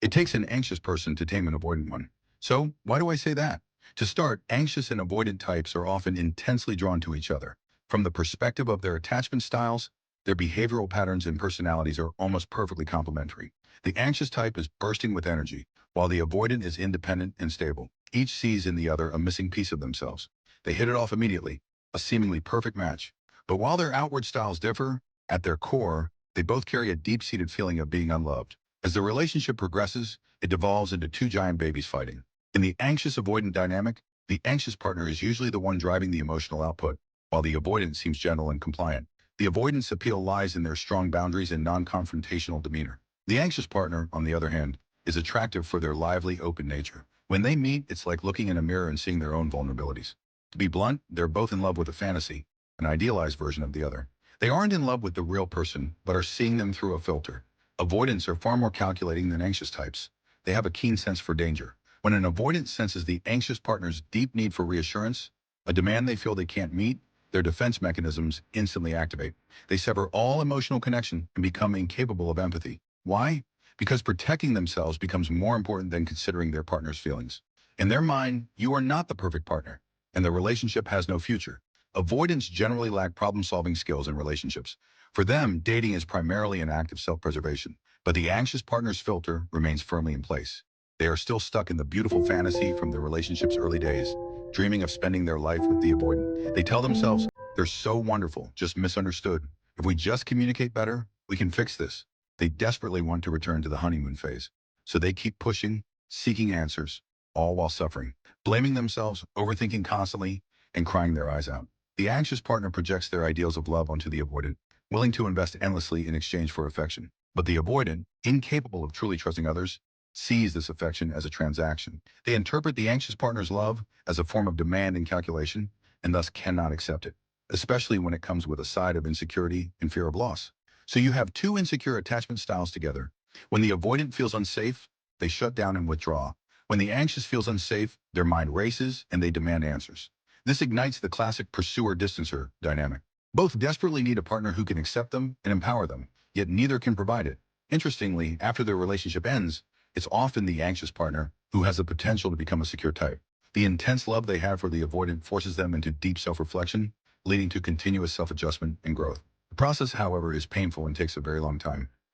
It takes an anxious person to tame an avoidant one. So, why do I say that? To start, anxious and avoidant types are often intensely drawn to each other. From the perspective of their attachment styles, their behavioral patterns and personalities are almost perfectly complementary. The anxious type is bursting with energy, while the avoidant is independent and stable. Each sees in the other a missing piece of themselves. They hit it off immediately, a seemingly perfect match. But while their outward styles differ, at their core, they both carry a deep-seated feeling of being unloved. As the relationship progresses, it devolves into two giant babies fighting. In the anxious-avoidant dynamic, the anxious partner is usually the one driving the emotional output, while the avoidant seems gentle and compliant. The avoidance appeal lies in their strong boundaries and non-confrontational demeanor. The anxious partner, on the other hand, is attractive for their lively, open nature. When they meet, it's like looking in a mirror and seeing their own vulnerabilities. To be blunt, they're both in love with a fantasy, an idealized version of the other. They aren't in love with the real person, but are seeing them through a filter. Avoidants are far more calculating than anxious types. They have a keen sense for danger. When an avoidant senses the anxious partner's deep need for reassurance, a demand they feel they can't meet, their defense mechanisms instantly activate. They sever all emotional connection and become incapable of empathy. Why? Because protecting themselves becomes more important than considering their partner's feelings. In their mind, you are not the perfect partner, and the relationship has no future. Avoidants generally lack problem-solving skills in relationships. For them, dating is primarily an act of self-preservation, but the anxious partner's filter remains firmly in place. They are still stuck in the beautiful fantasy from the relationship's early days, dreaming of spending their life with the avoidant. They tell themselves, they're so wonderful, just misunderstood. If we just communicate better, we can fix this. They desperately want to return to the honeymoon phase. So they keep pushing, seeking answers, all while suffering, blaming themselves, overthinking constantly, and crying their eyes out. The anxious partner projects their ideals of love onto the avoidant, willing to invest endlessly in exchange for affection. But the avoidant, incapable of truly trusting others, sees this affection as a transaction. They interpret the anxious partner's love as a form of demand and calculation, and thus cannot accept it, especially when it comes with a side of insecurity and fear of loss. So you have two insecure attachment styles together. When the avoidant feels unsafe, they shut down and withdraw. When the anxious feels unsafe, their mind races and they demand answers. This ignites the classic pursuer-distancer dynamic. Both desperately need a partner who can accept them and empower them, yet neither can provide it. Interestingly, after their relationship ends, it's often the anxious partner who has the potential to become a secure type. The intense love they have for the avoidant forces them into deep self-reflection, leading to continuous self-adjustment and growth. The process, however, is painful and takes a very long time.